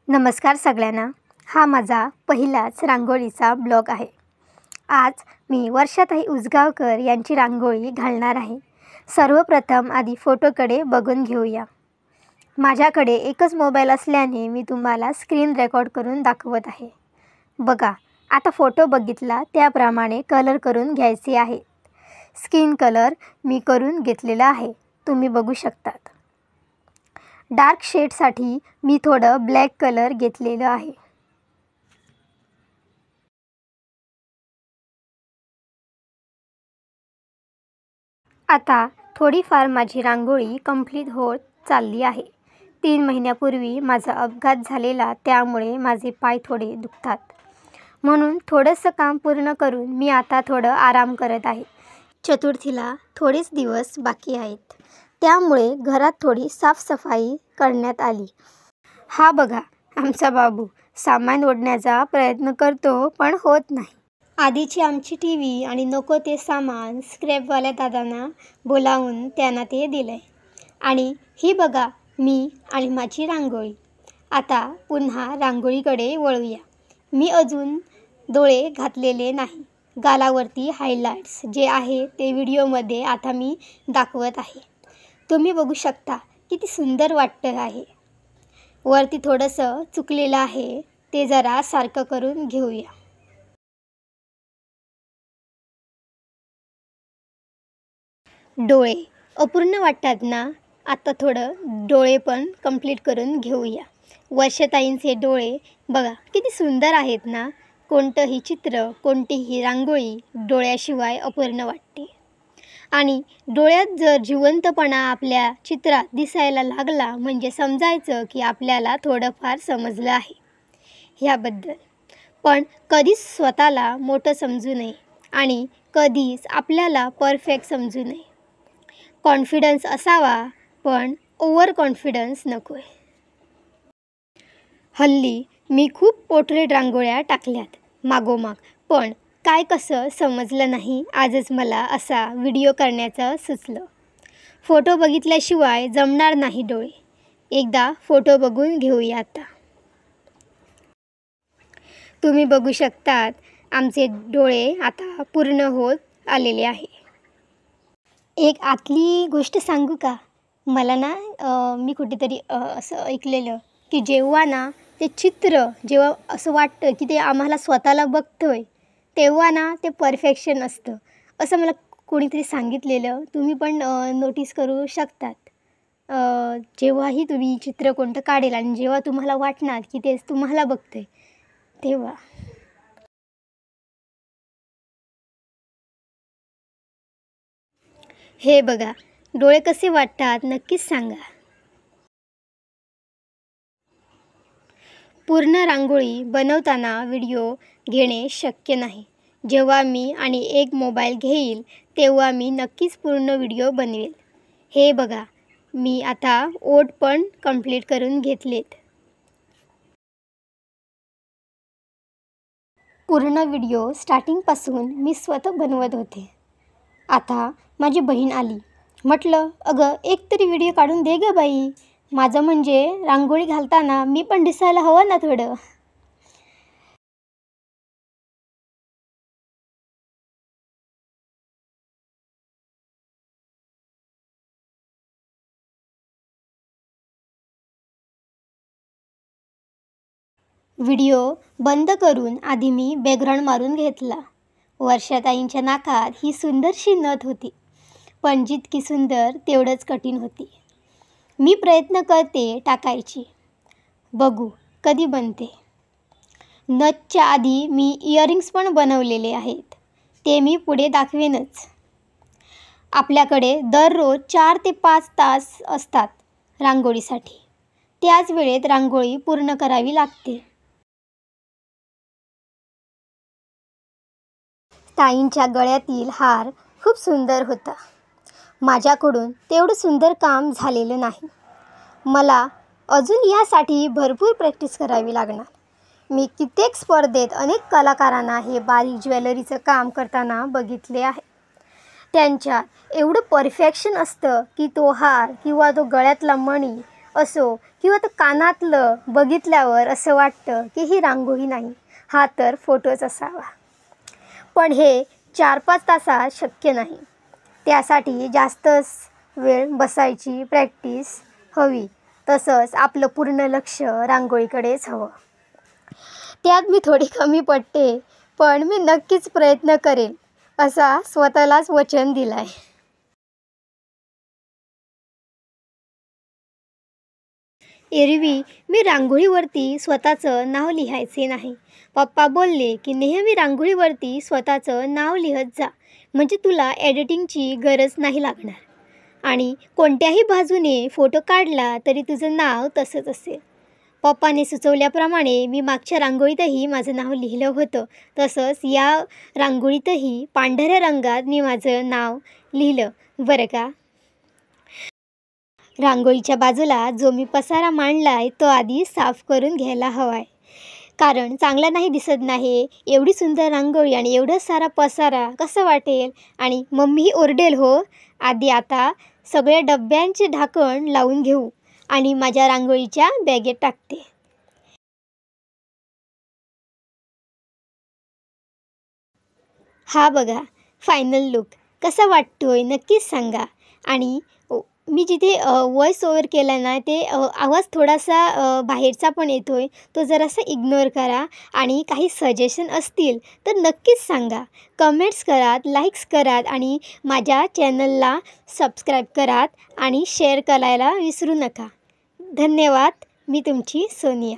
नमस्कार सगळ्यांना. हा माझा पहिलाच रांगोळीचा ब्लॉग आहे. आज मी वर्षाताई उसगावकर यांची रांगोळी घालणार आहे. सर्वप्रथम आधी फोटोकडे बघून घेऊया. माझ्याकडे एकच मोबाईल असल्याने मी तुम्हाला स्क्रीन रेकॉर्ड करून दाखवत आहे. बघा, आता फोटो बघितला त्याप्रमाणे कलर करून घ्यायचे आहे. स्किन कलर मी करून घेतलेला आहे, तुम्ही बघू शकतात. डार्क शेडसाठी मी थोडं ब्लॅक कलर घेतलेलं आहे. आता थोडीफार माझी रांगोळी कंप्लीट होत चालली आहे. 3 महिन्यापूर्वी माझा अपघात झालेला, त्यामुळे माझे पाय थोडे दुखतात. म्हणून थोडंसं काम पूर्ण करून मी आता थोडं आराम करत आहे. चतुर्थीला थोडेच दिवस बाकी आहेत, त्यामुळे घरात थोडी साफसफाई करण्यात आली. हा बघा, आमचा बाबू सामान ओढण्याचा प्रयत्न करतो, पण होत नाही. आधीची आमची टीव्ही आणि नको ते सामान स्क्रॅपवाल्या दादांना बोलावून त्यांना ते दिलंय. आणि ही बघा, मी आणि माझी रांगोळी. आता पुन्हा रांगोळीकडे वळूया. मी अजून डोळे घातलेले नाही. गालावरती हायलाइट्स जे आहे ते व्हिडिओमध्ये आता मी दाखवत आहे. तुम्ही बघू शकता किती सुंदर वाटतं आहे. वरती थोडंसं चुकलेलं आहे, ते जरा सारखं करून घेऊया. डोळे अपूर्ण वाटतात ना, आता थोडं डोळे पण कंप्लीट करून घेऊया. वर्षताईंचे डोळे बघा किती सुंदर आहेत ना. कोणतंही चित्र, कोणतीही रांगोळी डोळ्याशिवाय अपूर्ण वाटते. आणि डोळ्यात जर जिवंतपणा आपल्या चित्रात दिसायला लागला, म्हणजे समजायचं की आपल्याला थोडंफार समजलं आहे ह्याबद्दल. पण कधीच स्वतःला मोठं समजू नये आणि कधीच आपल्याला परफेक्ट समजू नये. कॉन्फिडन्स असावा, पण ओव्हर कॉन्फिडन्स नको आहे. हल्ली मी खूप पोर्ट्रेट रांगोळ्या टाकल्यात मागोमाग, पण काय कसं समजलं नाही. आजच मला असा व्हिडिओ करण्याचं सुचलं. फोटो बघितल्याशिवाय जमणार नाही डोळे. एकदा फोटो बघून घेऊया आता. तुम्ही बघू शकतात आमचे डोळे आता पूर्ण होत आलेले आहे. एक आतली गोष्ट सांगू का? मला ना मी कुठेतरी असं ऐकलेलं की जेव्हा ना ते चित्र, जेव्हा असं वाटतं की ते आम्हाला स्वतःला बघतोय, तेव्हा ना ते परफेक्शन असतं, असं मला कोणीतरी सांगितलेलं. तुम्ही पण नोटीस करू शकतात. जेव्हाही तुम्ही चित्र कोणतं काढेल आणि जेव्हा तुम्हाला वाटणार की ते तुम्हाला बघतंय, तेव्हा. हे बघा, डोळे कसे वाटतात नक्कीच सांगा. पूर्ण रांगोळी बनवताना व्हिडिओ घेणे शक्य नाही. जेव्हा मी आणि एक मोबाईल घेईल, तेव्हा मी नक्कीच पूर्ण व्हिडिओ बनवेल. हे बघा, मी आता ओठ पण कंप्लीट करून घेतलेत. पूर्ण व्हिडिओ स्टार्टिंगपासून मी स्वतः बनवत होते. आता माझी बहीण आली. म्हटलं, अगं एक तरी व्हिडिओ काढून दे गं बाई. माझं म्हणजे रांगोळी घालताना मी पण दिसायला हवं ना थोडं. व्हिडिओ बंद करून आधी मी बॅकग्राऊंड मारून घेतला. वर्षाताईंच्या नाकात ही सुंदरशी नथ होती, पण जितकी सुंदर तेवढंच कठीण होती. मी प्रयत्न करते टाकायची, बघू कधी बनते. नथच्या आधी मी इयरिंग्स पण बनवलेले आहेत, ते मी पुढे दाखवेनच. आपल्याकडे दररोज 4 ते 5 तास असतात रांगोळीसाठी. त्याच वेळेत रांगोळी पूर्ण करावी लागते. ताईंच्या गळ्यातील हार खूप सुंदर होता. माझ्याकडून तेवढं सुंदर काम झालेलं नाही. मला अजून यासाठी भरपूर प्रॅक्टिस करावी लागणार. मी कित्येक स्पर्धेत अनेक कलाकारांना हे बारीक ज्वेलरीचं काम करताना बघितले आहे. त्यांच्यात एवढं परफेक्शन असतं की तो हार किंवा तो गळ्यातला मणी असो किंवा तर कानातलं बघितल्यावर असं वाटतं की ही रांगोळी नाही, हा तर फोटोच असावा. पण हे 4-5 तासात शक्य नाही. त्यासाठी जास्तच वेळ बसायची प्रॅक्टिस हवी. तसंच आपलं पूर्ण लक्ष रांगोळीकडेच हवं. त्यात मी थोडी कमी पडते, पण मी नक्कीच प्रयत्न करेन असा स्वतःलाच वचन दिलंय. एरवी मी रांगोळीवरती स्वतःचं नाव लिहायचे नाही. पप्पा बोलले की नेहमी रांगोळीवरती स्वतःचं नाव लिहत जा, म्हणजे तुला एडिटिंगची गरज नाही लागणार आणि कोणत्याही बाजूने फोटो काढला तरी तुझं नाव तसंच असेल. पप्पाने सुचवल्याप्रमाणे मी मागच्या रांगोळीतही माझं नाव लिहिलं होतं. तसंच या रांगोळीतही पांढऱ्या रंगात मी माझं नाव लिहिलं बरं का. रांगोळीच्या बाजूला जो मी पसारा मांडलाय तो आधी साफ करून घ्यायला हवाय, कारण चांगला नाही दिसत नाही. एवढी सुंदर रांगोळी आणि एवढा सारा पसारा कसं वाटेल आणि मम्मीही ओरडेल हो. आधी आता सगळ्या डब्यांचे ढाकण लावून घेऊ आणि माझ्या रांगोळीच्या बॅगेत टाकते. हा बघा फायनल लूक कसा वाटतोय नक्कीच सांगा. आणि मी जिथे व्हॉइस ओव्हर केला ना ते आवाज थोडासा बाहेरचा पण येतोय, तो जरासा इग्नोर करा. आणि काही सजेशन असतील तर नक्कीच सांगा. कमेंट्स करात, लाईक्स करात आणि माझ्या चॅनलला सबस्क्राईब करात आणि शेअर करायला विसरू नका. धन्यवाद. मी तुमची सोनिया.